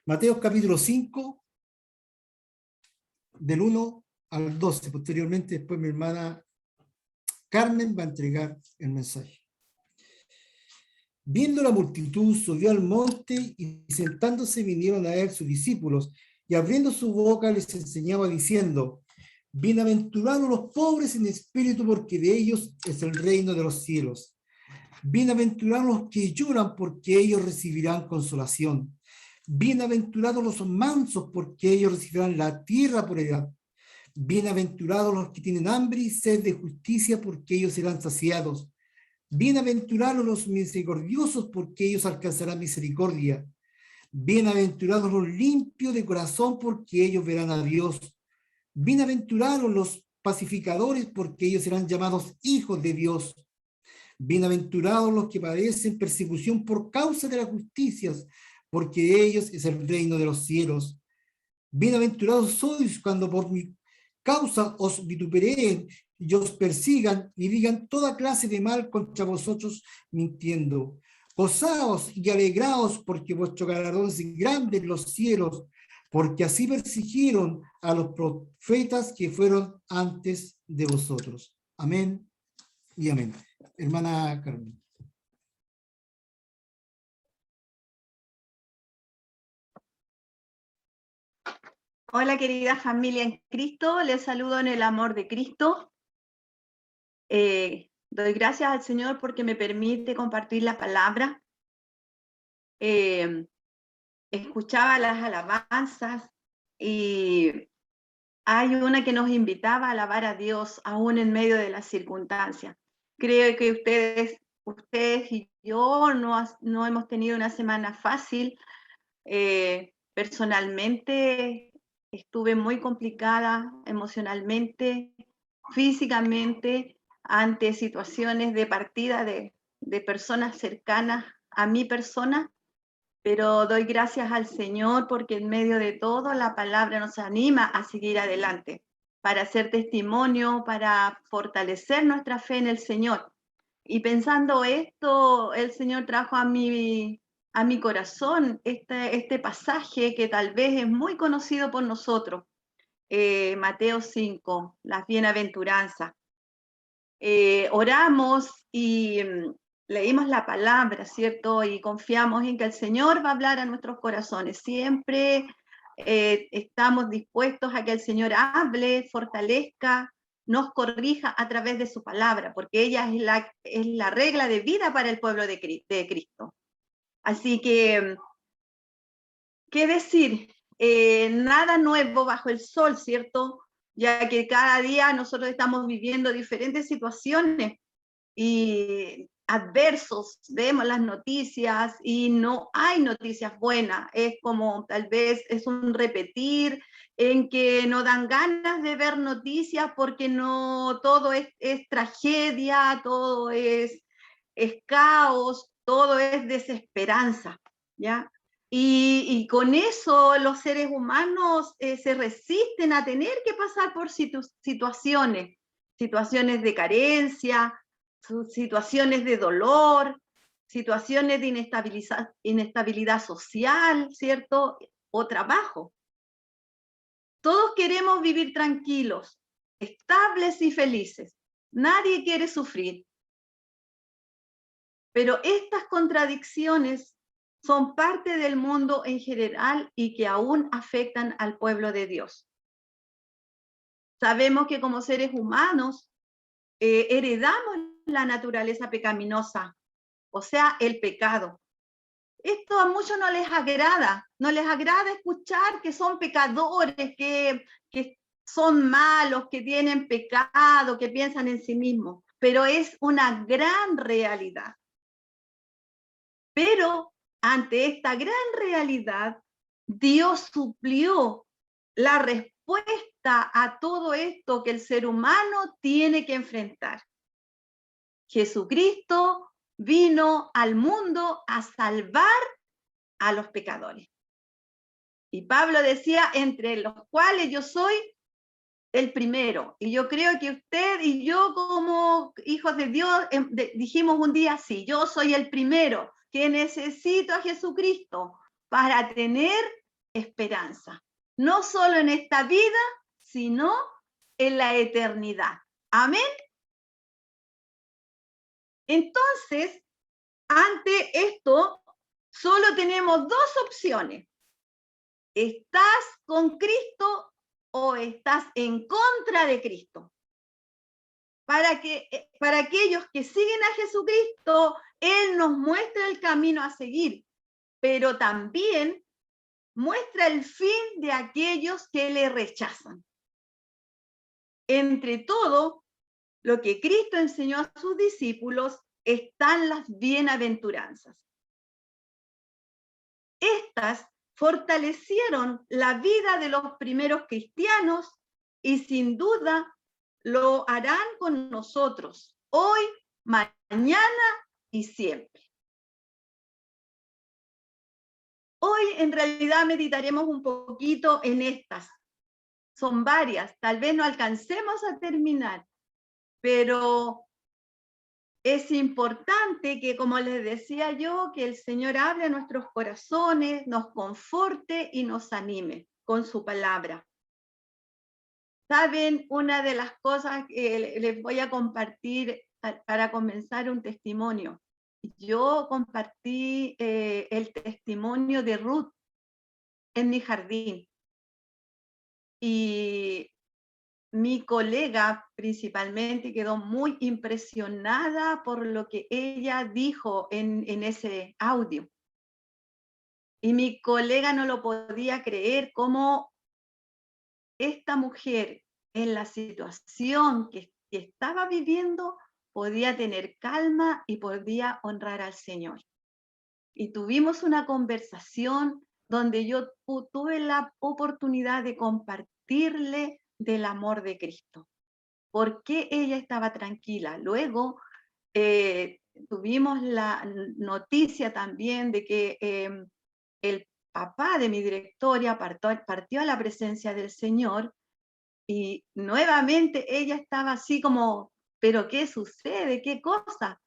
Mateo capítulo 5, del 1 al 12. Posteriormente, después mi hermana Carmen va a entregar el mensaje. Viendo la multitud, subió al monte y sentándose vinieron a él sus discípulos y abriendo su boca les enseñaba diciendo: bienaventurados los pobres en espíritu, porque de ellos es el reino de los cielos. Bienaventurados los que lloran, porque ellos recibirán consolación. Bienaventurados los mansos, porque ellos recibirán la tierra por heredad. Bienaventurados los que tienen hambre y sed de justicia, porque ellos serán saciados. Bienaventurados los misericordiosos, porque ellos alcanzarán misericordia. Bienaventurados los limpios de corazón, porque ellos verán a Dios. Bienaventurados los pacificadores, porque ellos serán llamados hijos de Dios. Bienaventurados los que padecen persecución por causa de la justicia, porque de ellos es el reino de los cielos. Bienaventurados sois cuando por mi causa os vitupereen y os persigan y digan toda clase de mal contra vosotros mintiendo. Gozaos y alegraos, porque vuestro galardón es grande en los cielos, porque así persiguieron a los profetas que fueron antes de vosotros. Amén y amén. Hermana Carmen. Hola, querida familia en Cristo, les saludo en el amor de Cristo. Doy gracias al Señor porque me permite compartir la palabra. Escuchaba las alabanzas y hay una que nos invitaba a alabar a Dios aún en medio de las circunstancias. Creo que ustedes y yo no hemos tenido una semana fácil. Personalmente estuve muy complicada emocionalmente, físicamente, ante situaciones de partida de personas cercanas a mi persona, pero doy gracias al Señor porque en medio de todo la palabra nos anima a seguir adelante, para hacer testimonio, para fortalecer nuestra fe en el Señor. Y pensando esto, el Señor trajo a mi corazón este pasaje que tal vez es muy conocido por nosotros, Mateo 5, las bienaventuranzas. Oramos y leímos la palabra, ¿cierto? Y confiamos en que el Señor va a hablar a nuestros corazones. Siempre estamos dispuestos a que el Señor hable, fortalezca, nos corrija a través de su palabra, porque ella es la regla de vida para el pueblo de Cristo. Así que, ¿qué decir? Nada nuevo bajo el sol, ¿cierto? Ya que cada día nosotros estamos viviendo diferentes situaciones y adversos, vemos las noticias y no hay noticias buenas, es como tal vez es un repetir en que no dan ganas de ver noticias porque no todo es tragedia, todo es caos, todo es desesperanza, ¿ya? Y con eso los seres humanos se resisten a tener que pasar por situaciones de carencia, situaciones de dolor, situaciones de inestabilidad social, ¿cierto? O trabajo. Todos queremos vivir tranquilos, estables y felices. Nadie quiere sufrir. Pero estas contradicciones son parte del mundo en general y que aún afectan al pueblo de Dios. Sabemos que como seres humanos heredamos la naturaleza pecaminosa, o sea, el pecado. Esto a muchos no les agrada escuchar que son pecadores, que son malos, que tienen pecado, que piensan en sí mismos, pero es una gran realidad. Pero ante esta gran realidad, Dios suplió la respuesta a todo esto que el ser humano tiene que enfrentar. Jesucristo vino al mundo a salvar a los pecadores. Y Pablo decía, entre los cuales yo soy el primero. Y yo creo que usted y yo como hijos de Dios dijimos un día, sí, yo soy el primero que necesito a Jesucristo para tener esperanza, no solo en esta vida, sino en la eternidad. Amén. Entonces, ante esto, solo tenemos dos opciones. ¿Estás con Cristo o estás en contra de Cristo? Para aquellos que siguen a Jesucristo, Él nos muestra el camino a seguir, pero también muestra el fin de aquellos que le rechazan. Entre todo lo que Cristo enseñó a sus discípulos están las bienaventuranzas. Estas fortalecieron la vida de los primeros cristianos y sin duda lo harán con nosotros hoy, mañana y siempre. Hoy en realidad meditaremos un poquito en estas. Son varias, tal vez no alcancemos a terminar, pero es importante que, como les decía yo, que el Señor hable a nuestros corazones, nos conforte y nos anime con su palabra. ¿Saben? Una de las cosas que les voy a compartir para comenzar un testimonio. Yo compartí el testimonio de Ruth en mi jardín. Y mi colega principalmente quedó muy impresionada por lo que ella dijo en ese audio. Y mi colega no lo podía creer, cómo esta mujer en la situación que estaba viviendo podía tener calma y podía honrar al Señor. Y tuvimos una conversación donde yo tuve la oportunidad de compartirle del amor de Cristo. ¿Por qué ella estaba tranquila? Luego tuvimos la noticia también de que el papá de mi directoria partió a la presencia del Señor y nuevamente ella estaba así como, ¿pero qué sucede? ¿Qué cosa?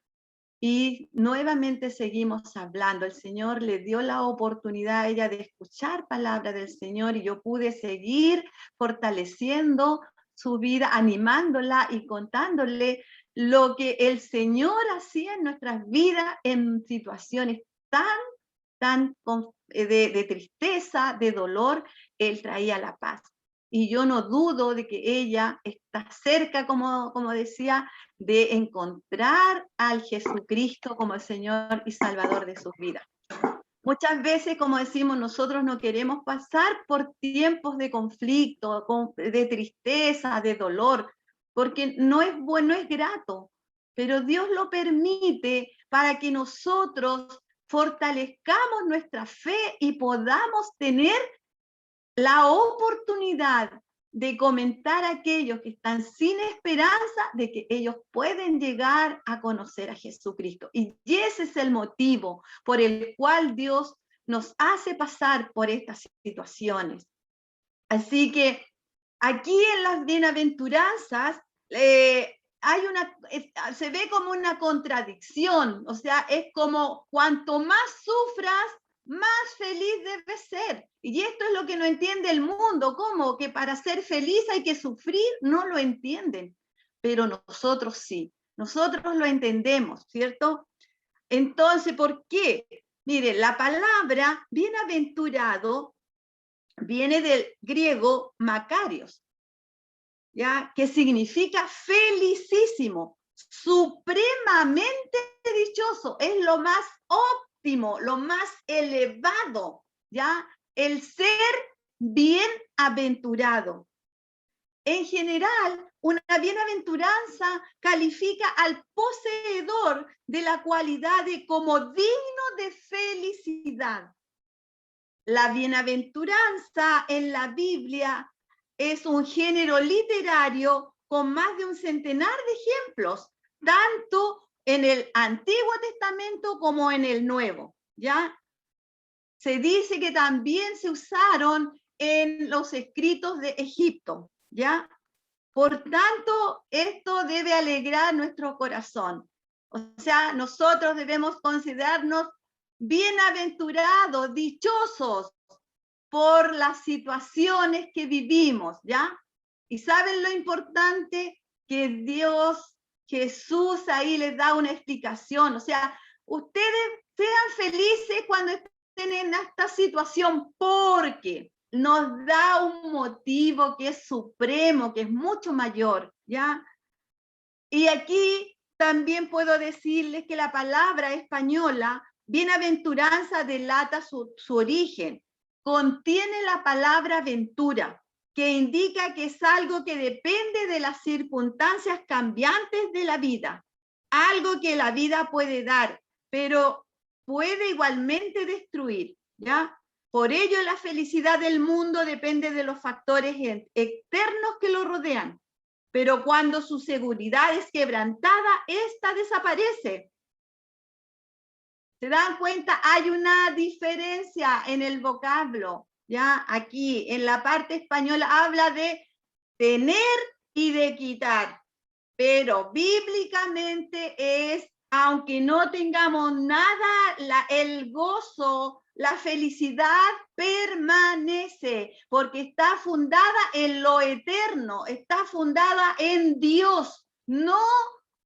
Y nuevamente seguimos hablando. El Señor le dio la oportunidad a ella de escuchar palabra del Señor y yo pude seguir fortaleciendo su vida, animándola y contándole lo que el Señor hacía en nuestras vidas en situaciones tan de tristeza, de dolor. Él traía la paz. Y yo no dudo de que ella está cerca, como decía, de encontrar al Jesucristo como el Señor y Salvador de sus vidas. Muchas veces, como decimos, nosotros no queremos pasar por tiempos de conflicto, de tristeza, de dolor, porque no es bueno, no es grato, pero Dios lo permite para que nosotros fortalezcamos nuestra fe y podamos tener la oportunidad de comentar a aquellos que están sin esperanza de que ellos pueden llegar a conocer a Jesucristo. Y ese es el motivo por el cual Dios nos hace pasar por estas situaciones. Así que aquí en las bienaventuranzas se ve como una contradicción, o sea, es como cuanto más sufras, más feliz debes ser. Y esto es lo que no entiende el mundo, como que para ser feliz hay que sufrir, no lo entienden. Pero nosotros sí, nosotros lo entendemos, ¿cierto? Entonces, ¿por qué? Mire, la palabra bienaventurado viene del griego Makarios, ¿ya? Que significa felicísimo, supremamente dichoso, es lo más óptimo, lo más elevado, ¿ya? El ser bienaventurado. En general, una bienaventuranza califica al poseedor de la cualidad de como digno de felicidad. La bienaventuranza en la Biblia es un género literario con más de un centenar de ejemplos, tanto en el Antiguo Testamento como en el Nuevo, ¿ya? Se dice que también se usaron en los escritos de Egipto, ¿ya? Por tanto, esto debe alegrar nuestro corazón. O sea, nosotros debemos considerarnos bienaventurados, dichosos, por las situaciones que vivimos, ¿ya? Y ¿saben lo importante? Que Dios, Jesús ahí les da una explicación. O sea, ustedes sean felices cuando estén en esta situación porque nos da un motivo que es supremo, que es mucho mayor, ¿ya? Y aquí también puedo decirles que la palabra española, bienaventuranza, delata su origen. Contiene la palabra ventura, que indica que es algo que depende de las circunstancias cambiantes de la vida. Algo que la vida puede dar, pero puede igualmente destruir, ¿ya? Por ello, la felicidad del mundo depende de los factores externos que lo rodean. Pero cuando su seguridad es quebrantada, esta desaparece. ¿Se dan cuenta? Hay una diferencia en el vocablo. Ya aquí en la parte española habla de tener y de quitar. Pero bíblicamente es, aunque no tengamos nada, el gozo, la felicidad permanece, porque está fundada en lo eterno, está fundada en Dios, no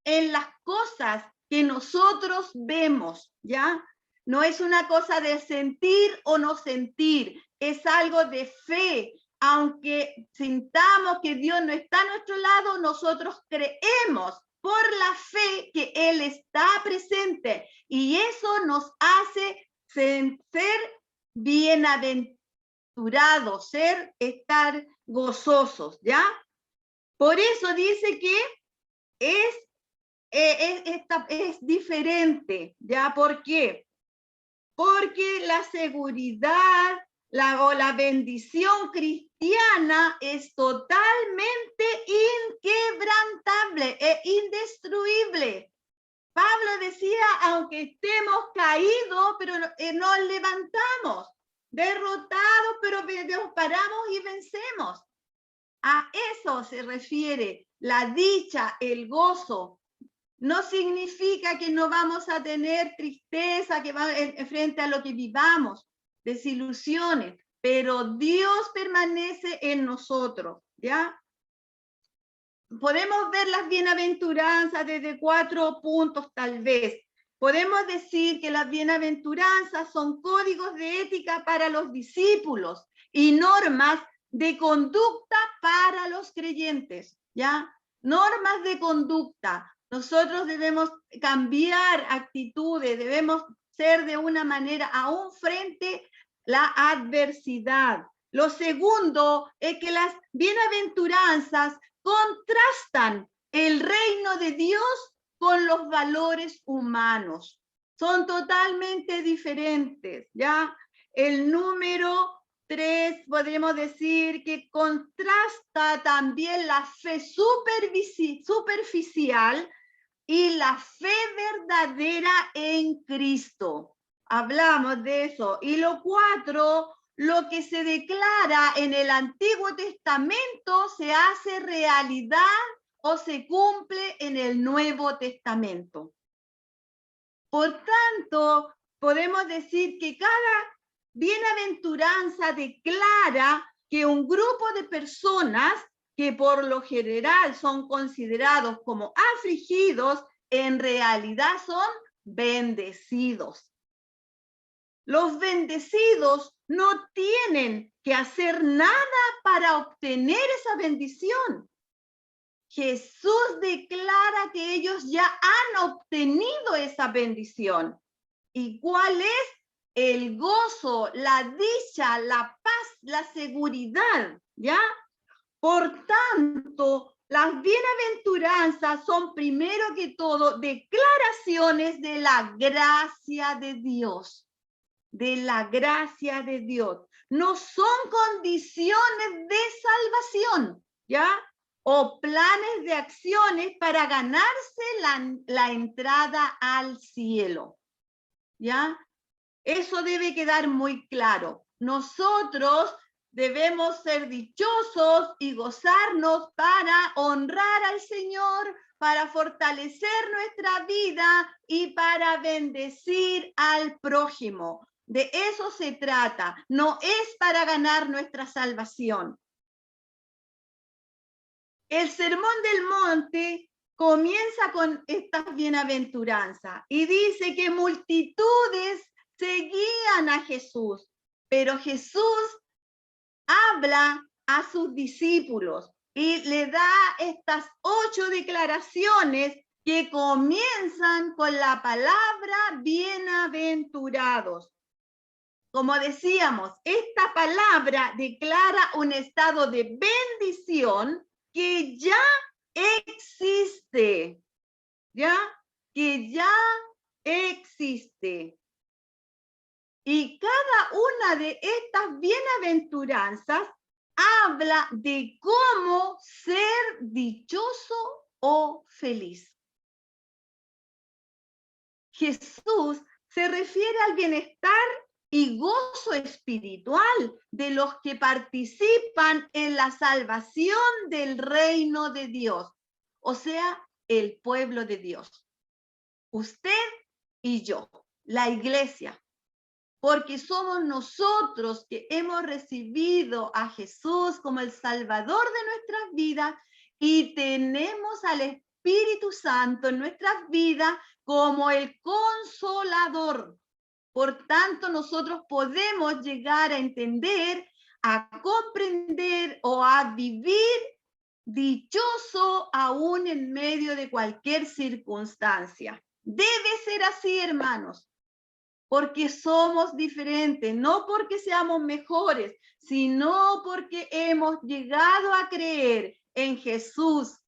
en las cosas que nosotros vemos, ¿ya? No es una cosa de sentir o no sentir, es algo de fe. Aunque sintamos que Dios no está a nuestro lado, nosotros creemos por la fe que Él está presente y eso nos hace ser bienaventurados, estar gozosos, ¿ya? Por eso dice que es diferente, ¿ya? ¿Por qué? Porque la seguridad o la bendición cristiana es totalmente inquebrantable e indestruible. Pablo decía, aunque estemos caídos, pero nos levantamos, derrotados, pero nos paramos y vencemos. A eso se refiere la dicha, el gozo. No significa que no vamos a tener tristeza que va frente a lo que vivamos, desilusiones, pero Dios permanece en nosotros, ¿ya? Podemos ver las bienaventuranzas desde 4 puntos tal vez. Podemos decir que las bienaventuranzas son códigos de ética para los discípulos y normas de conducta para los creyentes, ¿ya? Normas de conducta. Nosotros debemos cambiar actitudes, debemos ser de una manera aún frente la adversidad. Lo segundo es que las bienaventuranzas contrastan el reino de Dios con los valores humanos. Son totalmente diferentes, ¿ya? El número 3, podemos decir que contrasta también la fe superficial y la fe verdadera en Cristo. Hablamos de eso. Y lo 4, lo que se declara en el Antiguo Testamento se hace realidad o se cumple en el Nuevo Testamento. Por tanto, podemos decir que cada bienaventuranza declara que un grupo de personas que por lo general son considerados como afligidos, en realidad son bendecidos. Los bendecidos no tienen que hacer nada para obtener esa bendición. Jesús declara que ellos ya han obtenido esa bendición. ¿Y cuál es? El gozo, la dicha, la paz, la seguridad, ¿ya? Por tanto, las bienaventuranzas son primero que todo declaraciones de la gracia de Dios. De la gracia de Dios. No son condiciones de salvación, ¿ya? O planes de acciones para ganarse la entrada al cielo, ¿ya? Eso debe quedar muy claro. Nosotros debemos ser dichosos y gozarnos para honrar al Señor, para fortalecer nuestra vida y para bendecir al prójimo. De eso se trata. No es para ganar nuestra salvación. El Sermón del Monte comienza con estas bienaventuranzas y dice que multitudes seguían a Jesús, pero Jesús habla a sus discípulos y le da estas 8 declaraciones que comienzan con la palabra bienaventurados. Como decíamos, esta palabra declara un estado de bendición que ya existe, que ya existe. Y cada una de estas bienaventuranzas habla de cómo ser dichoso o feliz. Jesús se refiere al bienestar y gozo espiritual de los que participan en la salvación del reino de Dios, o sea, el pueblo de Dios. Usted y yo, la iglesia, porque somos nosotros que hemos recibido a Jesús como el Salvador de nuestras vidas y tenemos al Espíritu Santo en nuestras vidas como el Consolador. Por tanto, nosotros podemos llegar a entender, a comprender o a vivir dichoso aún en medio de cualquier circunstancia. Debe ser así, hermanos, porque somos diferentes, no porque seamos mejores, sino porque hemos llegado a creer en Jesús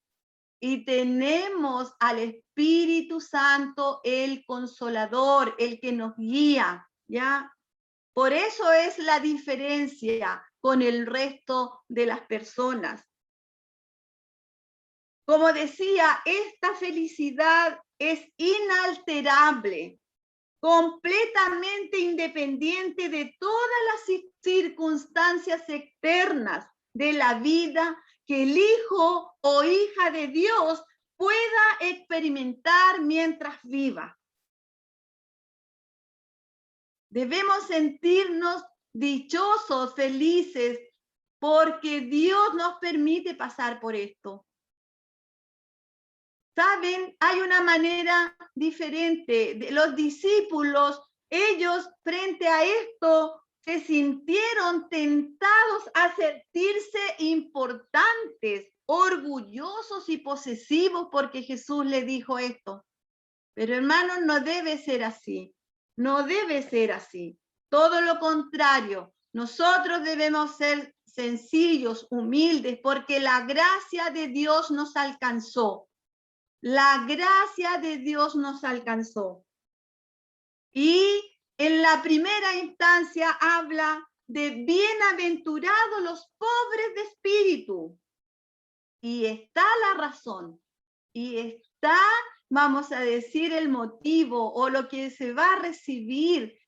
y tenemos al Espíritu Santo, el Consolador, el que nos guía, ¿ya? Por eso es la diferencia con el resto de las personas. Como decía, esta felicidad es inalterable, completamente independiente de todas las circunstancias externas de la vida que el hijo o hija de Dios pueda experimentar mientras viva. Debemos sentirnos dichosos, felices, porque Dios nos permite pasar por esto. ¿Saben? Hay una manera diferente. De los discípulos, ellos frente a esto se sintieron tentados a sentirse importantes, orgullosos y posesivos porque Jesús le dijo esto. Pero hermanos, no debe ser así. No debe ser así. Todo lo contrario, nosotros debemos ser sencillos, humildes, porque la gracia de Dios nos alcanzó. La gracia de Dios nos alcanzó. Y en la primera instancia habla de bienaventurados los pobres de espíritu. Y está la razón. Y está, vamos a decir, el motivo o lo que se va a recibir.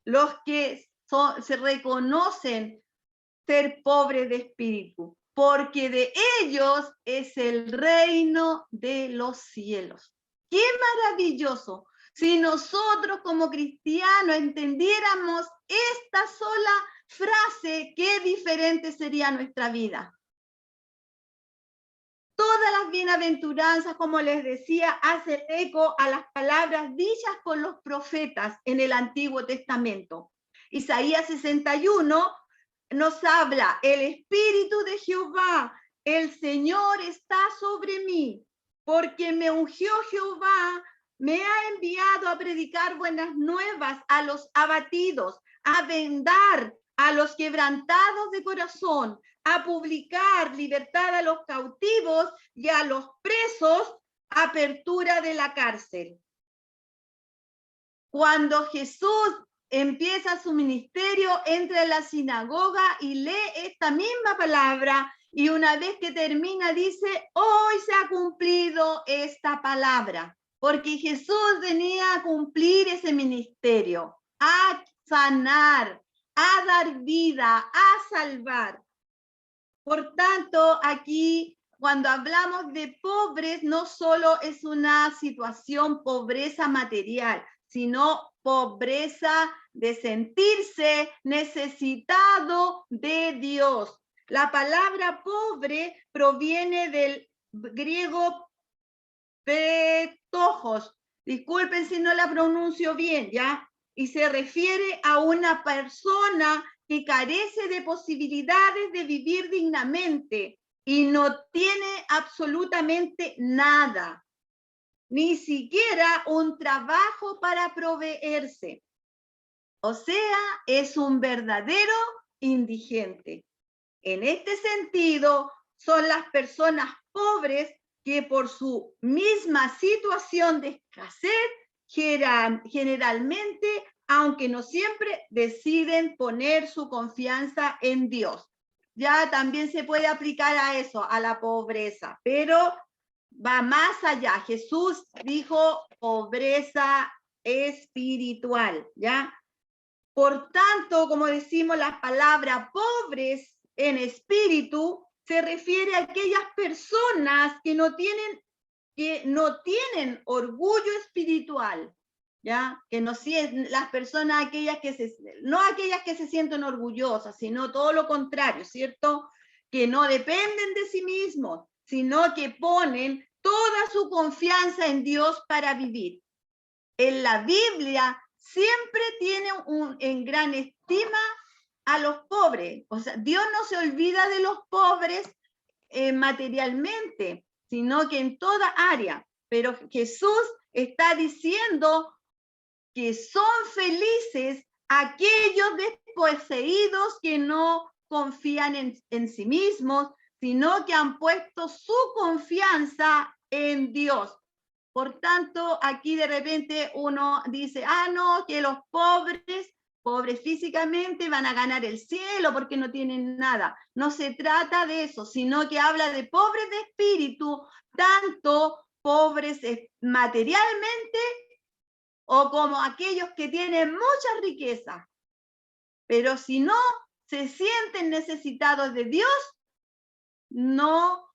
Los que se reconocen ser pobres de espíritu, porque de ellos es el reino de los cielos. ¡Qué maravilloso! Si nosotros como cristianos entendiéramos esta sola frase, qué diferente sería nuestra vida. Todas las bienaventuranzas, como les decía, hacen eco a las palabras dichas por los profetas en el Antiguo Testamento. Isaías 61 nos habla, el Espíritu de Jehová, el Señor está sobre mí, porque me ungió Jehová, me ha enviado a predicar buenas nuevas a los abatidos, a vendar a los quebrantados de corazón, a publicar libertad a los cautivos y a los presos, apertura de la cárcel. Cuando Jesús empieza su ministerio, entra en la sinagoga y lee esta misma palabra, y una vez que termina dice, hoy se ha cumplido esta palabra, porque Jesús venía a cumplir ese ministerio, a sanar, a dar vida, a salvar. Por tanto, aquí cuando hablamos de pobres, no solo es una situación pobreza material, sino pobreza de sentirse necesitado de Dios. La palabra pobre proviene del griego petojos. Disculpen si no la pronuncio bien, ¿ya? Y se refiere a una persona que carece de posibilidades de vivir dignamente y no tiene absolutamente nada, ni siquiera un trabajo para proveerse. O sea, es un verdadero indigente. En este sentido, son las personas pobres que por su misma situación de escasez generalmente, aunque no siempre, deciden poner su confianza en Dios. Ya también se puede aplicar a eso, a la pobreza, pero va más allá. Jesús dijo pobreza espiritual, ¿ya? Por tanto, como decimos, la palabra pobres en espíritu se refiere a aquellas personas que no tienen orgullo espiritual, ¿ya? Que no, las personas no aquellas que se sienten orgullosas, sino todo lo contrario, ¿cierto? Que no dependen de sí mismos, sino que ponen toda su confianza en Dios para vivir. En la Biblia siempre tiene en gran estima a los pobres. O sea, Dios no se olvida de los pobres materialmente, sino que en toda área. Pero Jesús está diciendo que son felices aquellos desposeídos que no confían en sí mismos, sino que han puesto su confianza en Dios. Por tanto, aquí de repente uno dice, no, que los pobres físicamente van a ganar el cielo porque no tienen nada. No se trata de eso, sino que habla de pobres de espíritu, tanto pobres materialmente o como aquellos que tienen mucha riqueza. Pero si no se sienten necesitados de Dios, no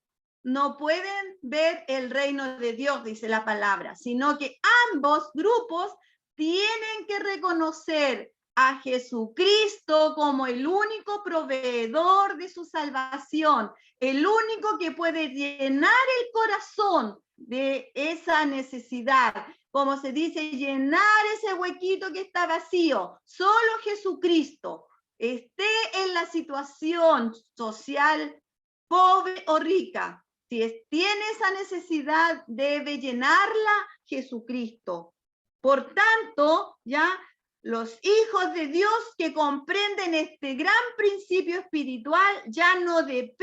pueden ver el reino de Dios, dice la palabra, sino que ambos grupos tienen que reconocer a Jesucristo como el único proveedor de su salvación, el único que puede llenar el corazón de esa necesidad, como se dice, llenar ese huequito que está vacío. Solo Jesucristo, esté en la situación social pobre o rica, si tiene esa necesidad, debe llenarla Jesucristo. Por tanto, ya los hijos de Dios que comprenden este gran principio espiritual ya no dependen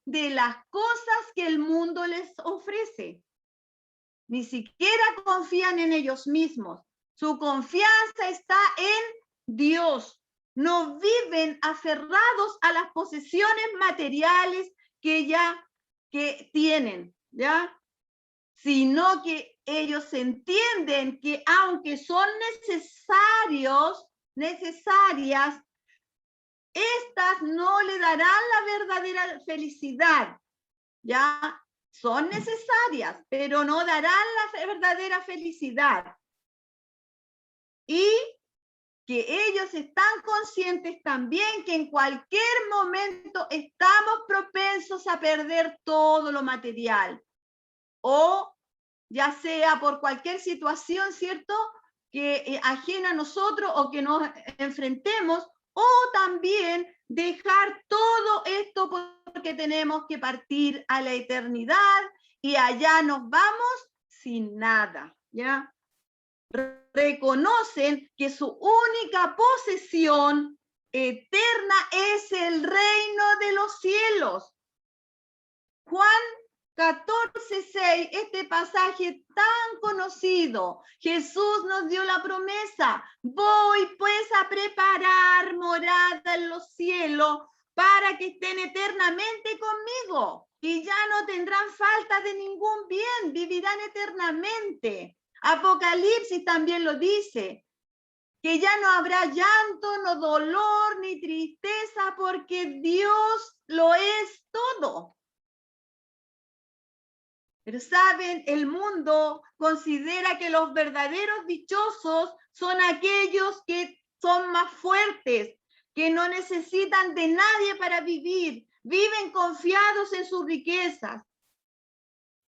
de las cosas que el mundo les ofrece. Ni siquiera confían en ellos mismos. Su confianza está en Dios. No viven aferrados a las posesiones materiales que tienen, ¿ya? Sino que ellos entienden que aunque son necesarias, estas no le darán la verdadera felicidad, ¿ya? Son necesarias, pero no darán la verdadera felicidad. Y que ellos están conscientes también que en cualquier momento estamos propensos a perder todo lo material, o ya sea por cualquier situación, ¿cierto?, que ajena a nosotros o que nos enfrentemos, o también dejar todo esto porque tenemos que partir a la eternidad y allá nos vamos sin nada, ¿ya? Reconocen que su única posesión eterna es el reino de los cielos. Juan 14:6, este pasaje tan conocido, Jesús nos dio la promesa: voy pues a preparar morada en los cielos para que estén eternamente conmigo y ya no tendrán falta de ningún bien, vivirán eternamente. Apocalipsis también lo dice, que ya no habrá llanto, no dolor, ni tristeza, porque Dios lo es todo. Pero saben, el mundo considera que los verdaderos dichosos son aquellos que son más fuertes, que no necesitan de nadie para vivir, viven confiados en sus riquezas.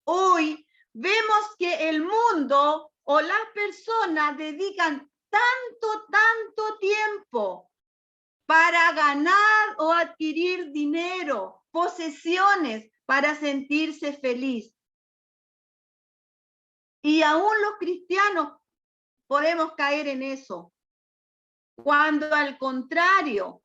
Hoy vemos que el mundo o las personas dedican tanto tiempo para ganar o adquirir dinero, posesiones, para sentirse feliz. Y aún los cristianos podemos caer en eso, cuando al contrario,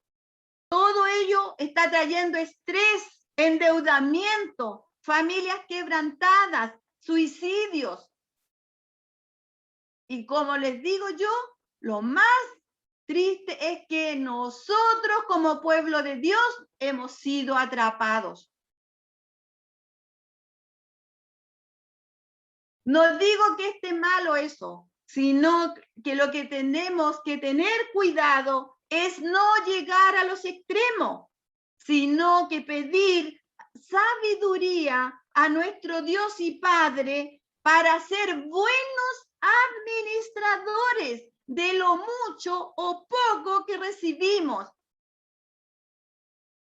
todo ello está trayendo estrés, endeudamiento, familias quebrantadas, suicidios. Y como les digo yo, lo más triste es que nosotros como pueblo de Dios hemos sido atrapados. No digo que esté malo eso, sino que lo que tenemos que tener cuidado es no llegar a los extremos, sino que pedir sabiduría a nuestro Dios y Padre para ser buenos administradores de lo mucho o poco que recibimos,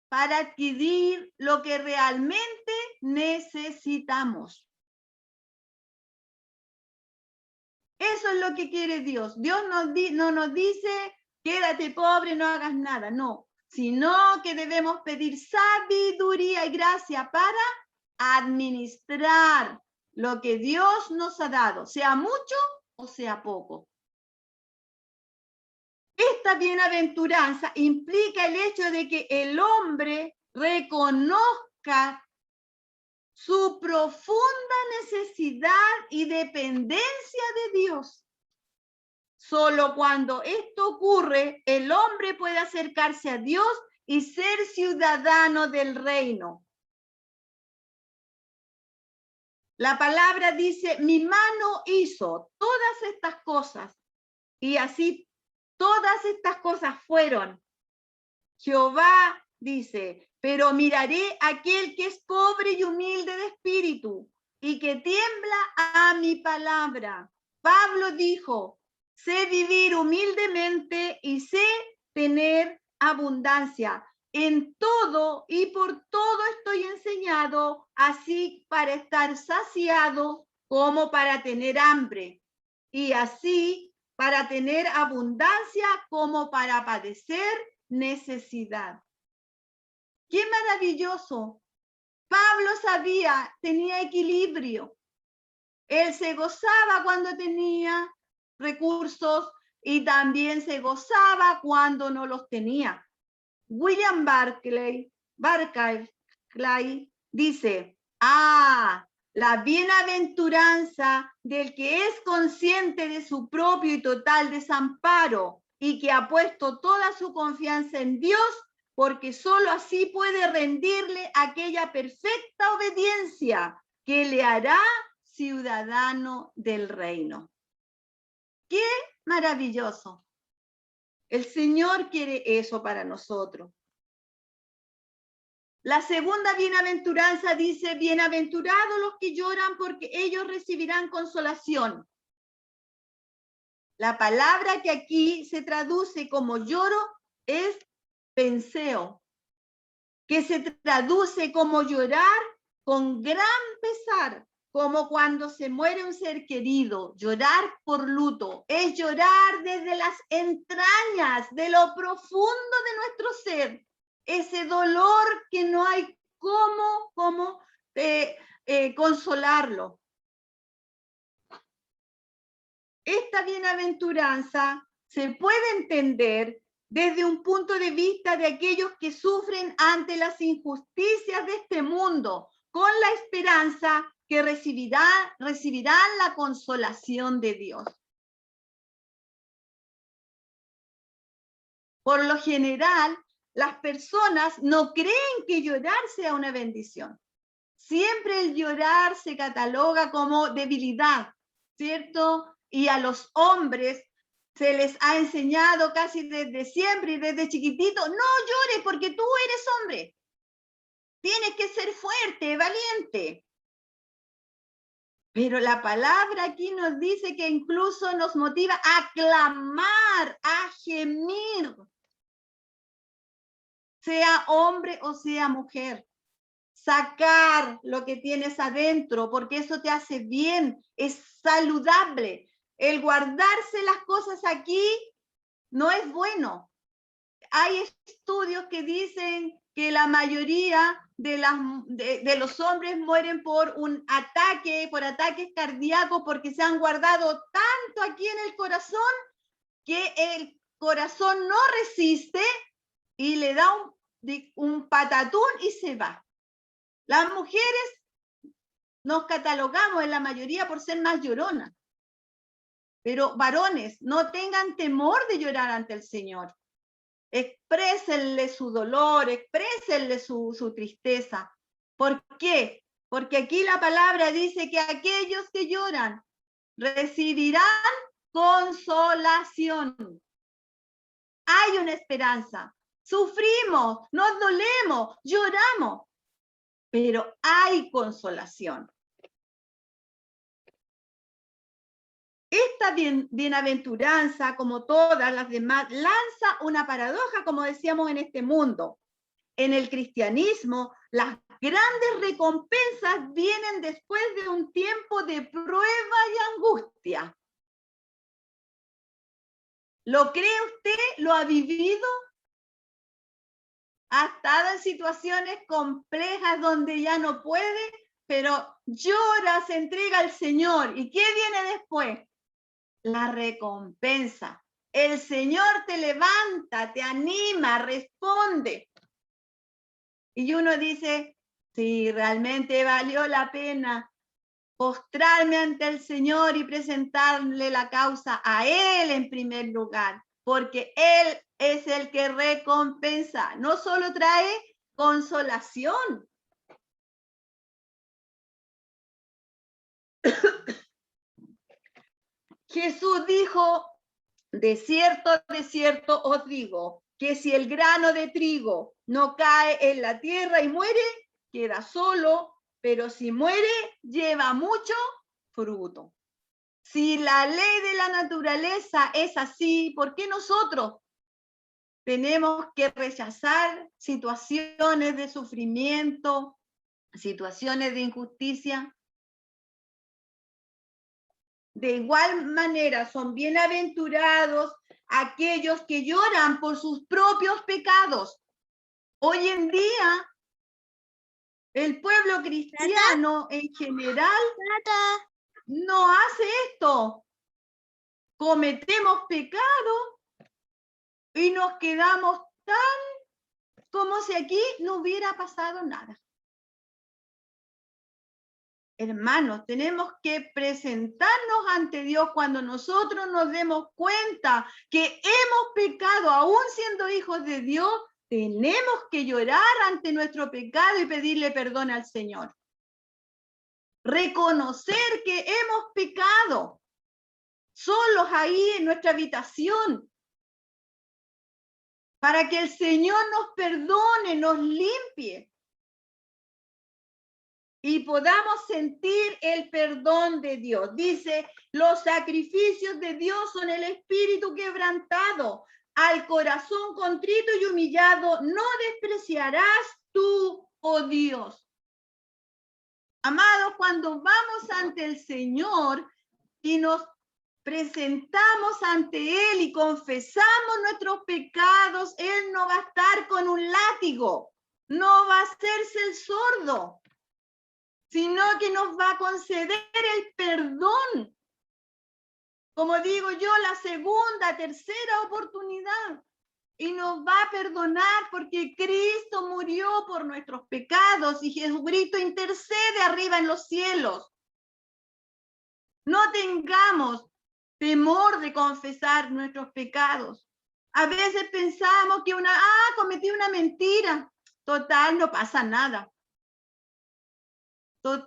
para adquirir lo que realmente necesitamos. Eso es lo que quiere Dios. Dios no nos dice, quédate pobre, no hagas nada. No, sino que debemos pedir sabiduría y gracia para administrar lo que Dios nos ha dado, sea mucho o sea poco. Esta bienaventuranza implica el hecho de que el hombre reconozca su profunda necesidad y dependencia de Dios. Solo cuando esto ocurre, el hombre puede acercarse a Dios y ser ciudadano del reino. La palabra dice, mi mano hizo todas estas cosas, y así todas estas cosas fueron. Jehová dice, pero miraré a aquel que es pobre y humilde de espíritu y que tiembla a mi palabra. Pablo dijo, sé vivir humildemente y sé tener abundancia. En todo y por todo estoy enseñado, así para estar saciado como para tener hambre, y así para tener abundancia como para padecer necesidad. ¡Qué maravilloso! Pablo sabía, tenía equilibrio. Él se gozaba cuando tenía recursos y también se gozaba cuando no los tenía. William Barclay dice, la bienaventuranza del que es consciente de su propio y total desamparo y que ha puesto toda su confianza en Dios, porque sólo así puede rendirle aquella perfecta obediencia que le hará ciudadano del reino. ¡Qué maravilloso! El Señor quiere eso para nosotros. La segunda bienaventuranza dice, bienaventurados los que lloran porque ellos recibirán consolación. La palabra que aquí se traduce como lloro es penseo, que se traduce como llorar con gran pesar, como cuando se muere un ser querido, llorar por luto, es llorar desde las entrañas, de lo profundo de nuestro ser, ese dolor que no hay cómo consolarlo. Esta bienaventuranza se puede entender desde un punto de vista de aquellos que sufren ante las injusticias de este mundo, con la esperanza que recibirán la consolación de Dios. Por lo general, las personas no creen que llorar sea una bendición. Siempre el llorar se cataloga como debilidad, ¿cierto? Y a los hombres se les ha enseñado casi desde siempre y desde chiquitito, no llores porque tú eres hombre. Tienes que ser fuerte, valiente. Pero la palabra aquí nos dice que incluso nos motiva a clamar, a gemir, sea hombre o sea mujer. Sacar lo que tienes adentro, porque eso te hace bien, es saludable. El guardarse las cosas aquí no es bueno. Hay estudios que dicen que la mayoría de los hombres mueren por un ataque, por ataques cardíacos, porque se han guardado tanto aquí en el corazón que el corazón no resiste y le da un patatún y se va. Las mujeres nos catalogamos en la mayoría por ser más lloronas. Pero varones, no tengan temor de llorar ante el Señor. Exprésenle su dolor, exprésenle su tristeza. ¿Por qué? Porque aquí la palabra dice que aquellos que lloran recibirán consolación. Hay una esperanza. Sufrimos, nos dolemos, lloramos, pero hay consolación. Esta bienaventuranza, como todas las demás, lanza una paradoja, como decíamos, en este mundo. En el cristianismo, las grandes recompensas vienen después de un tiempo de prueba y angustia. ¿Lo cree usted? ¿Lo ha vivido? ¿Ha estado en situaciones complejas donde ya no puede, pero llora, se entrega al Señor? ¿Y qué viene después? La recompensa. El Señor te levanta, te anima, responde. Y uno dice, sí, realmente valió la pena postrarme ante el Señor y presentarle la causa a Él en primer lugar, porque Él es el que recompensa, no solo trae consolación. Jesús dijo, de cierto os digo, que si el grano de trigo no cae en la tierra y muere, queda solo, pero si muere, lleva mucho fruto. Si la ley de la naturaleza es así, ¿por qué nosotros tenemos que rechazar situaciones de sufrimiento, situaciones de injusticia? De igual manera, son bienaventurados aquellos que lloran por sus propios pecados. Hoy en día, el pueblo cristiano en general no hace esto. Cometemos pecado y nos quedamos tan como si aquí no hubiera pasado nada. Hermanos, tenemos que presentarnos ante Dios cuando nosotros nos demos cuenta que hemos pecado, aún siendo hijos de Dios. Tenemos que llorar ante nuestro pecado y pedirle perdón al Señor. Reconocer que hemos pecado, solos ahí en nuestra habitación, para que el Señor nos perdone, nos limpie y podamos sentir el perdón de Dios. Dice, los sacrificios de Dios son el espíritu quebrantado. Al corazón contrito y humillado no despreciarás tú, oh Dios. Amados, cuando vamos ante el Señor y nos presentamos ante Él y confesamos nuestros pecados, Él no va a estar con un látigo, no va a hacerse el sordo, sino que nos va a conceder el perdón. Como digo yo, la segunda, tercera oportunidad. Y nos va a perdonar porque Cristo murió por nuestros pecados y Jesucristo intercede arriba en los cielos. No tengamos temor de confesar nuestros pecados. A veces pensamos que cometí una mentira. Total, no pasa nada.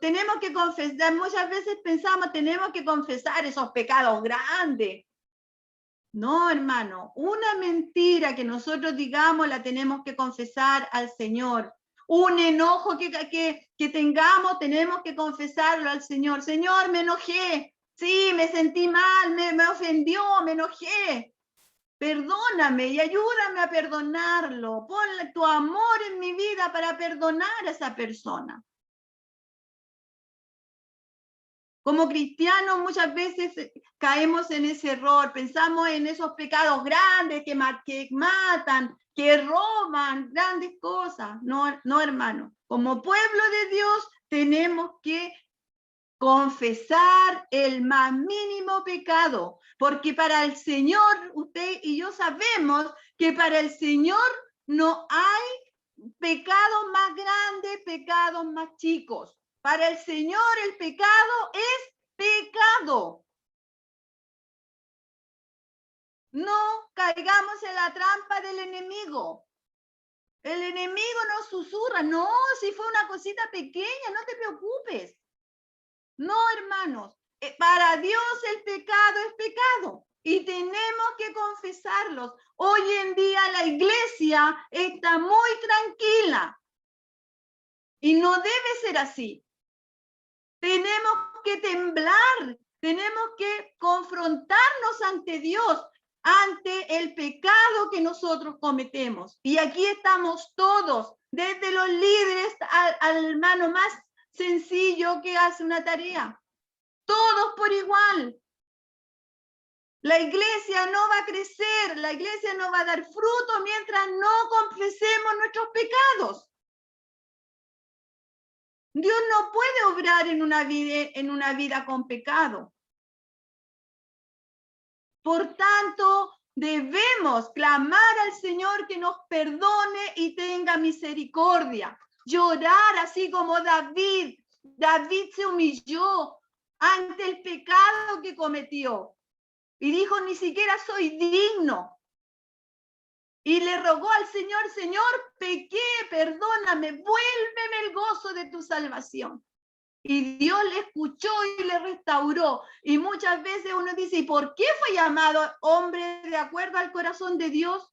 Tenemos que confesar, muchas veces pensamos, tenemos que confesar esos pecados grandes. No, hermano, una mentira que nosotros digamos la tenemos que confesar al Señor. Un enojo que tengamos, tenemos que confesarlo al Señor. Señor, me enojé. Sí, me sentí mal, me ofendió, me enojé. Perdóname y ayúdame a perdonarlo. Ponle tu amor en mi vida para perdonar a esa persona. Como cristianos muchas veces caemos en ese error, pensamos en esos pecados grandes que matan, que roban, grandes cosas. No, hermano. Como pueblo de Dios tenemos que confesar el más mínimo pecado, porque para el Señor, usted y yo sabemos que para el Señor no hay pecados más grandes, pecados más chicos. Para el Señor el pecado es pecado. No caigamos en la trampa del enemigo. El enemigo nos susurra, no, si fue una cosita pequeña, no te preocupes. No, hermanos, para Dios el pecado es pecado y tenemos que confesarlos. Hoy en día la iglesia está muy tranquila y no debe ser así. Tenemos que temblar, tenemos que confrontarnos ante Dios, ante el pecado que nosotros cometemos. Y aquí estamos todos, desde los líderes al hermano más sencillo que hace una tarea. Todos por igual. La iglesia no va a crecer, la iglesia no va a dar fruto mientras no confesemos nuestros pecados. Dios no puede obrar en una vida con pecado. Por tanto, debemos clamar al Señor que nos perdone y tenga misericordia. Llorar así como David. David se humilló ante el pecado que cometió. Y dijo, ni siquiera soy digno. Y le rogó al Señor, Señor, pequé, perdóname, vuélveme el gozo de tu salvación. Y Dios le escuchó y le restauró. Y muchas veces uno dice, ¿y por qué fue llamado hombre de acuerdo al corazón de Dios?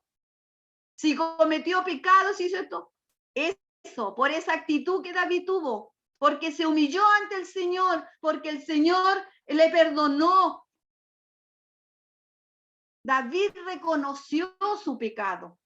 Si cometió pecados, hizo esto. Eso, por esa actitud que David tuvo. Porque se humilló ante el Señor, porque el Señor le perdonó. David reconoció su pecado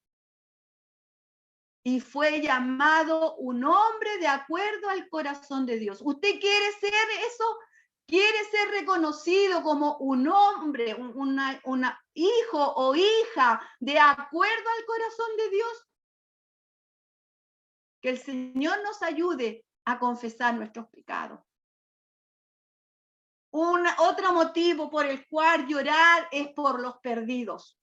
y fue llamado un hombre de acuerdo al corazón de Dios. ¿Usted quiere ser eso? ¿Quiere ser reconocido como un hombre, una hijo o hija de acuerdo al corazón de Dios? Que el Señor nos ayude a confesar nuestros pecados. Otro motivo por el cual llorar es por los perdidos.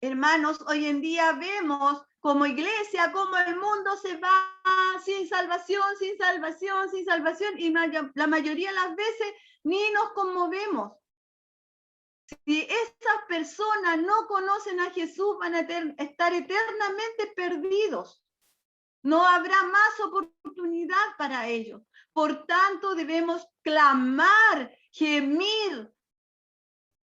Hermanos, hoy en día vemos como iglesia, como el mundo se va sin salvación, sin salvación, sin salvación, y la mayoría de las veces ni nos conmovemos. Si esas personas no conocen a Jesús, van a estar eternamente perdidos. No habrá más oportunidad para ellos. Por tanto, debemos clamar, gemir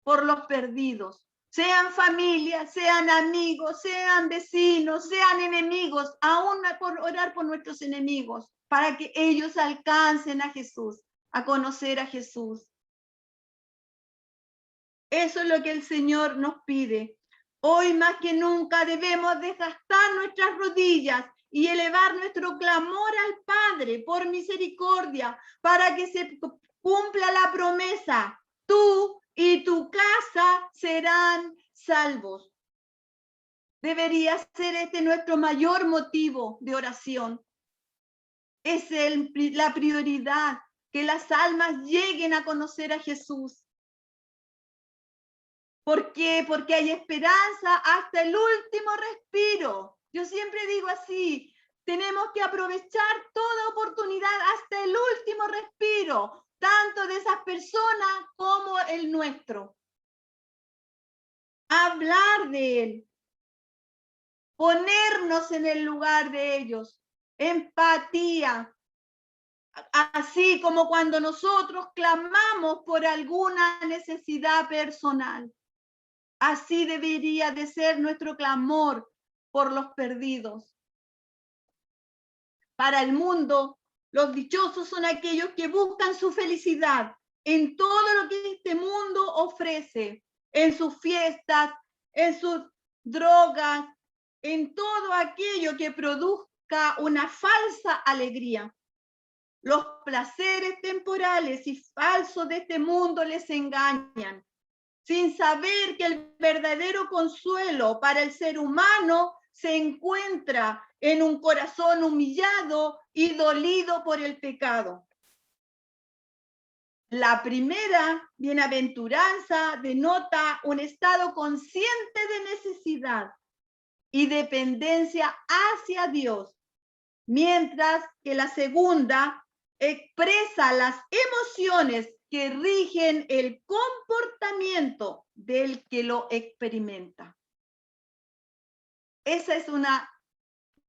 por los perdidos. Sean familia, sean amigos, sean vecinos, sean enemigos, aún por orar por nuestros enemigos, para que ellos alcancen a Jesús, a conocer a Jesús. Eso es lo que el Señor nos pide. Hoy más que nunca debemos desgastar nuestras rodillas y elevar nuestro clamor al Padre por misericordia, para que se cumpla la promesa. Tú y tu casa serán salvos. Debería ser este nuestro mayor motivo de oración. Es la prioridad, que las almas lleguen a conocer a Jesús. ¿Por qué? Porque hay esperanza hasta el último respiro. Yo siempre digo así, tenemos que aprovechar toda oportunidad hasta el último respiro, tanto de esas personas como el nuestro. Hablar de él, ponernos en el lugar de ellos, empatía, así como cuando nosotros clamamos por alguna necesidad personal. Así debería de ser nuestro clamor por los perdidos. para el mundo. Los dichosos son aquellos que buscan su felicidad en todo lo que este mundo ofrece, en sus fiestas, en sus drogas, en todo aquello que produzca una falsa alegría. Los placeres temporales y falsos de este mundo les engañan, sin saber que el verdadero consuelo para el ser humano se encuentra en un corazón humillado y dolido por el pecado. La primera bienaventuranza denota un estado consciente de necesidad y dependencia hacia Dios, mientras que la segunda expresa las emociones que rigen el comportamiento del que lo experimenta. Esa es una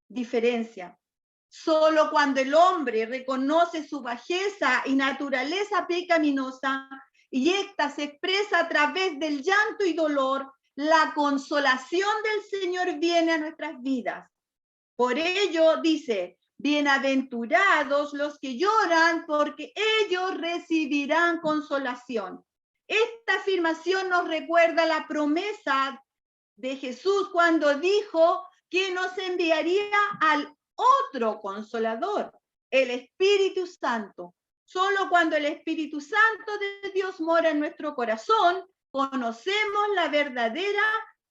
diferencia. Solo cuando el hombre reconoce su bajeza y naturaleza pecaminosa y ésta se expresa a través del llanto y dolor, la consolación del Señor viene a nuestras vidas. Por ello dice, bienaventurados los que lloran, porque ellos recibirán consolación. Esta afirmación nos recuerda la promesa de Jesús cuando dijo que nos enviaría al otro consolador, el Espíritu Santo. Solo cuando el Espíritu Santo de Dios mora en nuestro corazón, conocemos la verdadera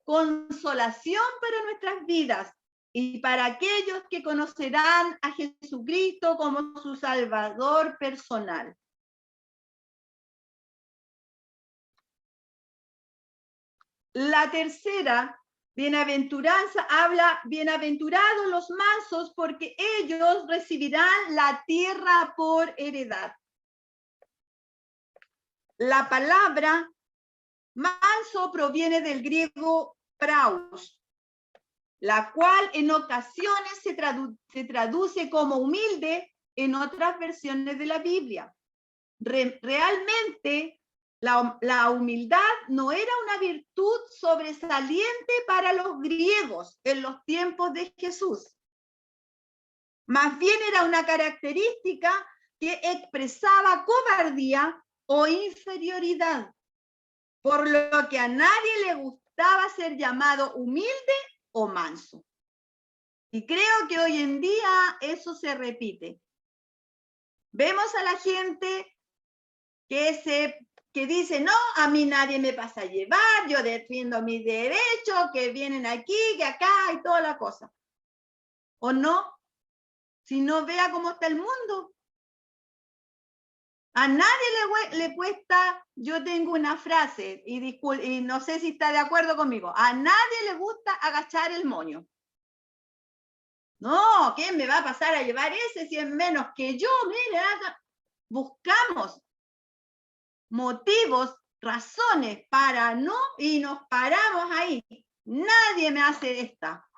consolación para nuestras vidas y para aquellos que conocerán a Jesucristo como su Salvador personal. La tercera bienaventuranza habla, bienaventurados los mansos, porque ellos recibirán la tierra por heredad. La palabra manso proviene del griego praus, la cual en ocasiones se traduce como humilde en otras versiones de la Biblia. Realmente, la humildad no era una virtud sobresaliente para los griegos en los tiempos de Jesús. Más bien era una característica que expresaba cobardía o inferioridad, por lo que a nadie le gustaba ser llamado humilde o manso. Y creo que hoy en día eso se repite. Vemos a la gente que dice, no, a mí nadie me pasa a llevar, yo defiendo mis derechos, que vienen aquí, que acá y toda la cosa. ¿O no? Si no, vea cómo está el mundo. A nadie le cuesta, yo tengo una frase, y no sé si está de acuerdo conmigo, a nadie le gusta agachar el moño. No, ¿quién me va a pasar a llevar ese si es menos que yo? Mire, buscamos motivos, razones para no, y nos paramos ahí. Nadie me hace esta.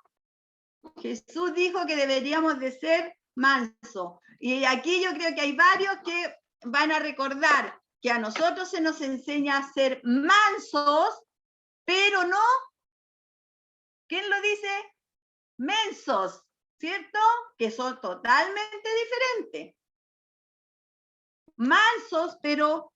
Jesús dijo que deberíamos de ser mansos. Y aquí yo creo que hay varios que van a recordar que a nosotros se nos enseña a ser mansos, pero no, ¿quién lo dice? Mensos, ¿cierto? Que son totalmente diferentes. Mansos, pero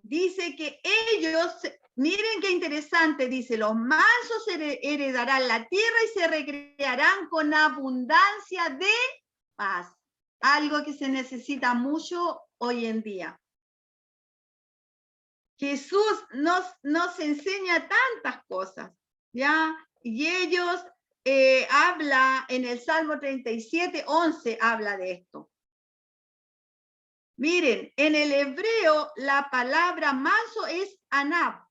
dice que ellos, miren qué interesante, dice, los mansos heredarán la tierra y se recrearán con abundancia de paz. Algo que se necesita mucho hoy en día. Jesús nos enseña tantas cosas, ¿ya? Y ellos habla en el Salmo 37, 11, habla de esto. Miren, en el hebreo la palabra manso es anab,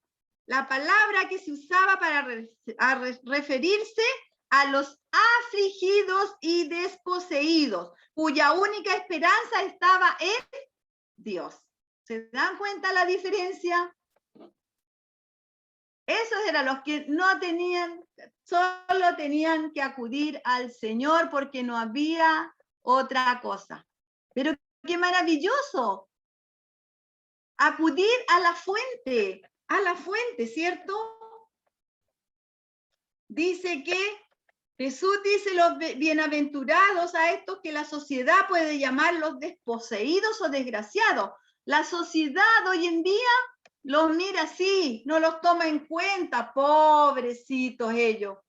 la palabra que se usaba para referirse a los afligidos y desposeídos, cuya única esperanza estaba en Dios. ¿Se dan cuenta la diferencia? Esos eran los que no tenían, solo tenían que acudir al Señor porque no había otra cosa. Pero ¡qué maravilloso! Acudir a la fuente, ¿cierto? Dice que Jesús dice los bienaventurados a estos que la sociedad puede llamar los desposeídos o desgraciados. La sociedad hoy en día los mira así, no los toma en cuenta, pobrecitos ellos.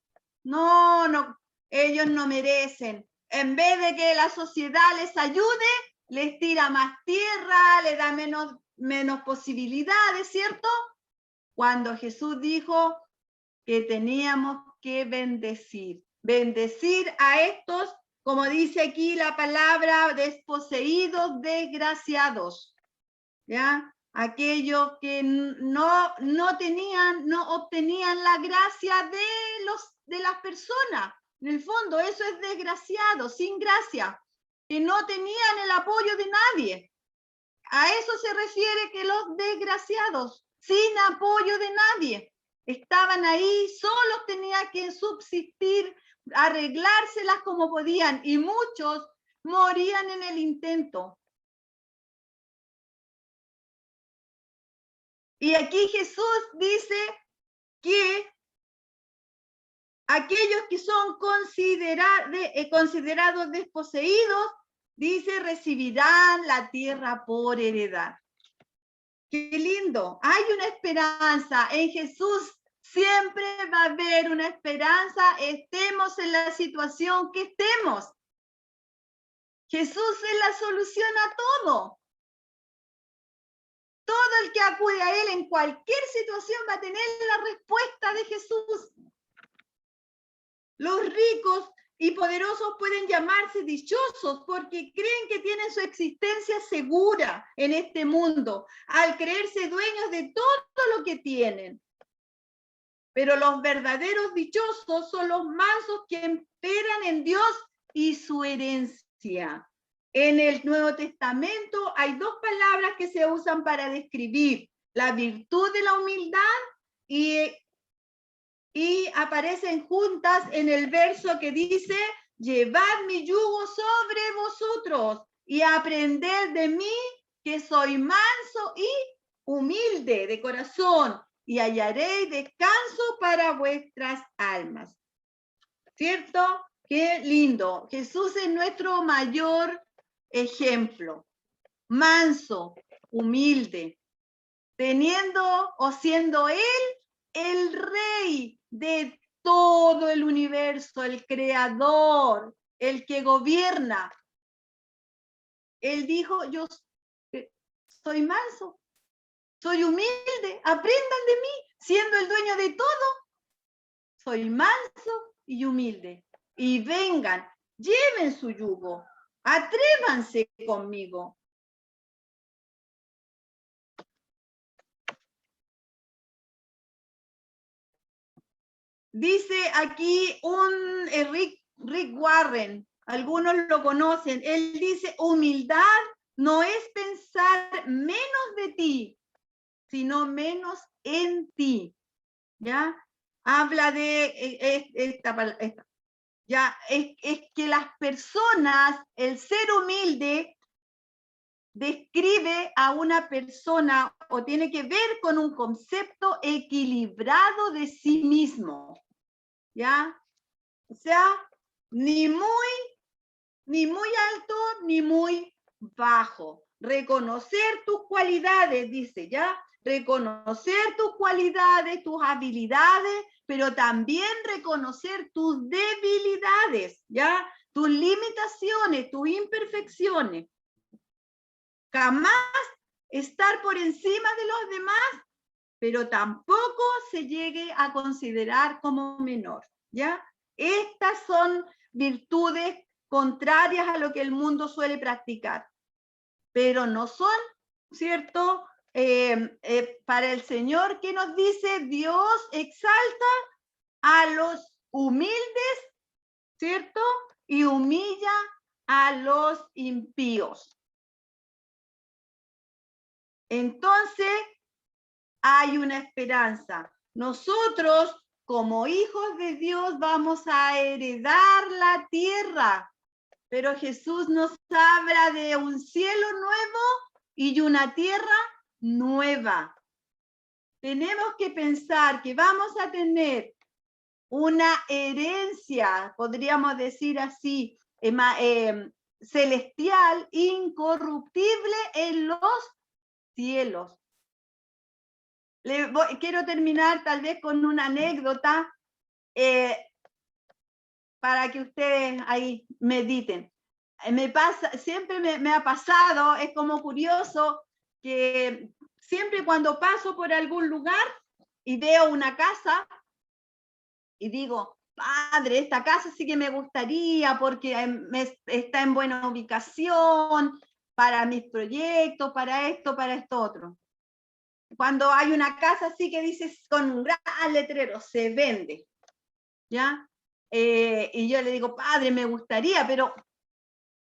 No, ellos no merecen. En vez de que la sociedad les ayude, les tira más tierra, les da menos posibilidades, ¿cierto? Cuando Jesús dijo que teníamos que bendecir a estos, como dice aquí la palabra, desposeídos, desgraciados, ¿ya? Aquellos que no obtenían la gracia de las personas. En el fondo, eso es desgraciado, sin gracia, que no tenían el apoyo de nadie. A eso se refiere que los desgraciados, sin apoyo de nadie, estaban ahí, solos, tenían que subsistir, arreglárselas como podían, y muchos morían en el intento. Y aquí Jesús dice que aquellos que son considerados desposeídos, dice, recibirán la tierra por heredad. Qué lindo. Hay una esperanza en Jesús. Siempre va a haber una esperanza, estemos en la situación que estemos. Jesús es la solución a todo. Todo el que acude a Él en cualquier situación va a tener la respuesta de Jesús. Los ricos y poderosos pueden llamarse dichosos porque creen que tienen su existencia segura en este mundo, al creerse dueños de todo lo que tienen. Pero los verdaderos dichosos son los mansos que esperan en Dios y su herencia. En el Nuevo Testamento hay dos palabras que se usan para describir la virtud de la humildad y aparecen juntas en el verso que dice: llevad mi yugo sobre vosotros y aprended de mí, que soy manso y humilde de corazón, y hallaréis descanso para vuestras almas. ¿Cierto? Qué lindo. Jesús es nuestro mayor ejemplo. Manso, humilde, teniendo o siendo Él el rey de todo el universo, el creador, el que gobierna. Él dijo: yo soy manso, soy humilde, aprendan de mí, siendo el dueño de todo. Soy manso y humilde. Y vengan, lleven su yugo, atrévanse conmigo. Dice aquí un Rick Warren, algunos lo conocen, él dice: humildad no es pensar menos de ti, sino menos en ti. ¿Ya? Habla de esta. Ya, es que las personas, el ser humilde, describe a una persona o tiene que ver con un concepto equilibrado de sí mismo, ¿ya? O sea, ni muy alto ni muy bajo. Reconocer tus cualidades, dice, ¿ya? Reconocer tus cualidades, tus habilidades, pero también reconocer tus debilidades, ¿ya? Tus limitaciones, tus imperfecciones. Jamás estar por encima de los demás, pero tampoco se llegue a considerar como menor, ¿ya? Estas son virtudes contrarias a lo que el mundo suele practicar, pero no son, ¿cierto? Para el Señor, que nos dice: Dios exalta a los humildes, ¿cierto? Y humilla a los impíos. Entonces, hay una esperanza. Nosotros, como hijos de Dios, vamos a heredar la tierra, pero Jesús nos habla de un cielo nuevo y una tierra nueva. Tenemos que pensar que vamos a tener una herencia, podríamos decir así, celestial, incorruptible en los cielos. Quiero terminar tal vez con una anécdota para que ustedes ahí mediten. Siempre me ha pasado, es como curioso, que siempre cuando paso por algún lugar y veo una casa y digo, padre, esta casa sí que me gustaría porque está en buena ubicación para mis proyectos, para esto otro. Cuando hay una casa así que dices con un gran letrero, se vende, ¿ya? Y yo le digo, padre, me gustaría, pero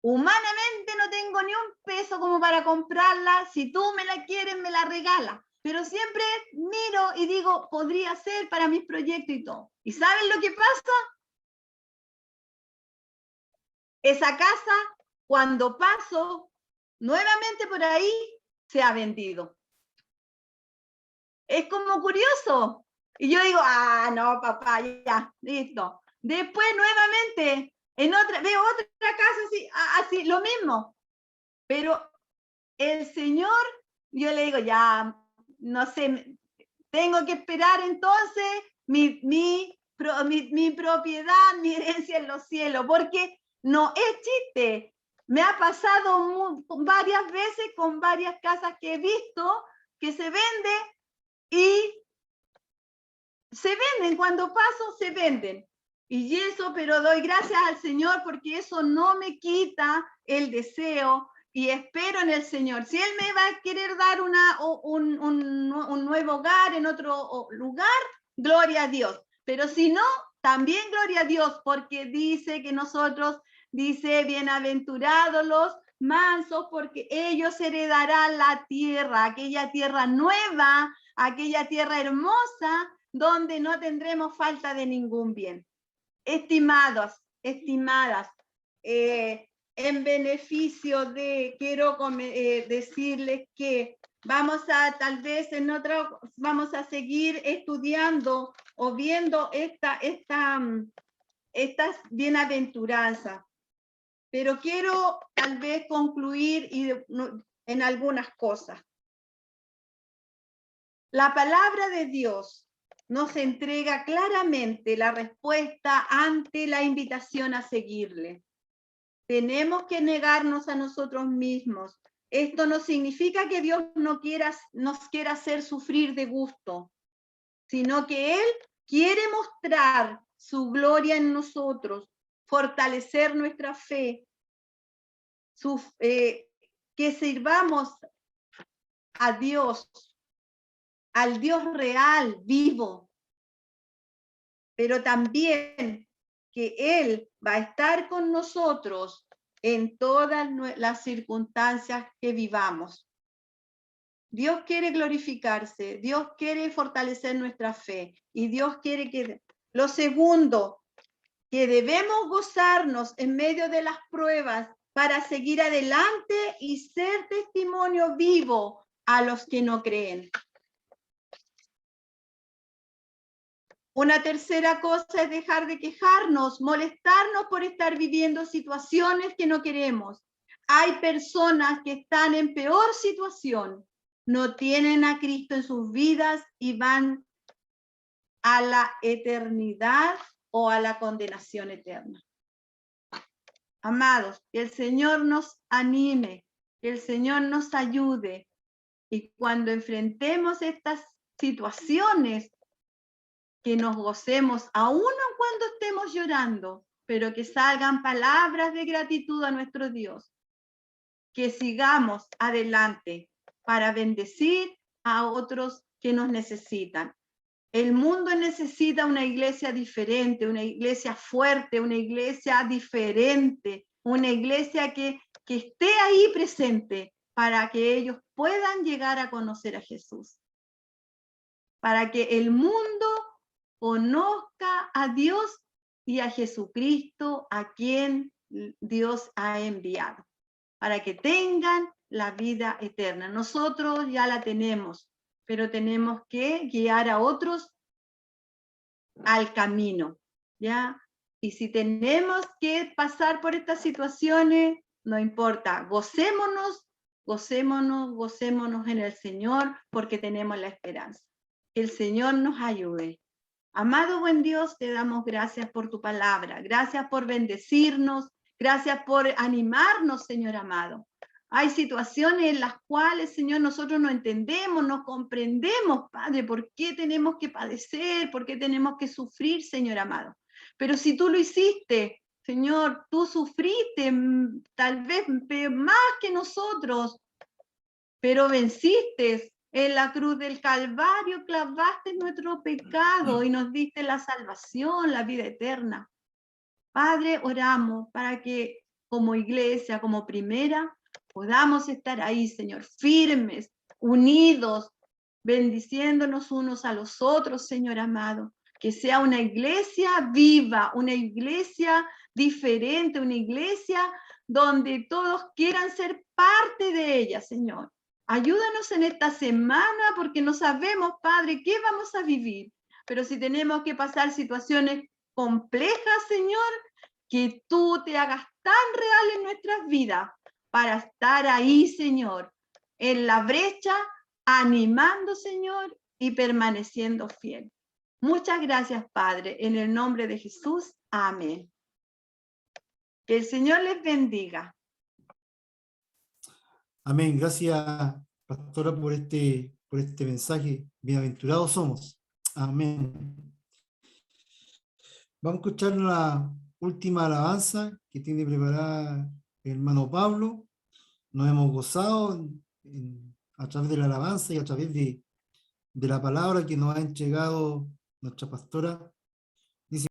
humanamente no tengo ni un peso como para comprarla. Si tú me la quieres, me la regalas. Pero siempre miro y digo, podría ser para mis proyectos y todo. ¿Y saben lo que pasa? Esa casa, cuando paso nuevamente por ahí, se ha vendido. Es como curioso. Y yo digo, no, papá, ya, listo. Después nuevamente, veo otra casa así, lo mismo. Pero el Señor, yo le digo, ya, no sé, tengo que esperar entonces mi propiedad, mi herencia en los cielos, porque no es chiste. Me ha pasado varias veces con varias casas que he visto que se vende y se venden, cuando paso se venden. Y eso, pero doy gracias al Señor porque eso no me quita el deseo y espero en el Señor. Si Él me va a querer dar un nuevo hogar en otro lugar, gloria a Dios. Pero si no, también gloria a Dios, porque dice que nosotros, dice, bienaventurados los mansos, porque ellos heredarán la tierra, aquella tierra nueva, aquella tierra hermosa, donde no tendremos falta de ningún bien. Estimados, estimadas, en beneficio de, quiero decirles que tal vez vamos a seguir estudiando o viendo estas bienaventuranzas. Pero quiero tal vez concluir en algunas cosas. La palabra de Dios nos entrega claramente la respuesta ante la invitación a seguirle. Tenemos que negarnos a nosotros mismos. Esto no significa que Dios nos quiera hacer sufrir de gusto, sino que Él quiere mostrar su gloria en nosotros, fortalecer nuestra fe, que sirvamos a Dios, al Dios real, vivo, pero también que Él va a estar con nosotros en todas las circunstancias que vivamos. Dios quiere glorificarse, Dios quiere fortalecer nuestra fe y Dios quiere que... Lo segundo, que debemos gozarnos en medio de las pruebas para seguir adelante y ser testimonio vivo a los que no creen. Una tercera cosa es dejar de quejarnos, molestarnos por estar viviendo situaciones que no queremos. Hay personas que están en peor situación, no tienen a Cristo en sus vidas y van a la eternidad o a la condenación eterna. Amados, que el Señor nos anime, que el Señor nos ayude y cuando enfrentemos estas situaciones, que nos gocemos aún cuando estemos llorando, pero que salgan palabras de gratitud a nuestro Dios, que sigamos adelante para bendecir a otros que nos necesitan. El mundo necesita una iglesia diferente, una iglesia fuerte, una iglesia diferente, una iglesia que esté ahí presente para que ellos puedan llegar a conocer a Jesús. Para que el mundo conozca a Dios y a Jesucristo, a quien Dios ha enviado, para que tengan la vida eterna. Nosotros ya la tenemos, pero tenemos que guiar a otros al camino, ¿ya? Y si tenemos que pasar por estas situaciones, no importa, gocémonos, gocémonos, gocémonos en el Señor, porque tenemos la esperanza. Que el Señor nos ayude. Amado buen Dios, te damos gracias por tu palabra, gracias por bendecirnos, gracias por animarnos, Señor amado. Hay situaciones en las cuales, Señor, nosotros no entendemos, no comprendemos, Padre, por qué tenemos que padecer, por qué tenemos que sufrir, Señor amado. Pero si tú lo hiciste, Señor, tú sufriste tal vez más que nosotros, pero venciste en la cruz del Calvario, clavaste nuestro pecado y nos diste la salvación, la vida eterna. Padre, oramos para que como iglesia, como primera, podamos estar ahí, Señor, firmes, unidos, bendiciéndonos unos a los otros, Señor amado. Que sea una iglesia viva, una iglesia diferente, una iglesia donde todos quieran ser parte de ella, Señor. Ayúdanos en esta semana porque no sabemos, Padre, qué vamos a vivir. Pero si tenemos que pasar situaciones complejas, Señor, que tú te hagas tan real en nuestras vidas para estar ahí, Señor, en la brecha, animando, Señor, y permaneciendo fiel. Muchas gracias, Padre, en el nombre de Jesús. Amén. Que el Señor les bendiga. Amén. Gracias, pastora, por este mensaje. Bienaventurados somos. Amén. Vamos a escuchar la última alabanza que tiene preparada el hermano Pablo. Nos hemos gozado a través de la alabanza y a través de la palabra que nos ha entregado nuestra pastora.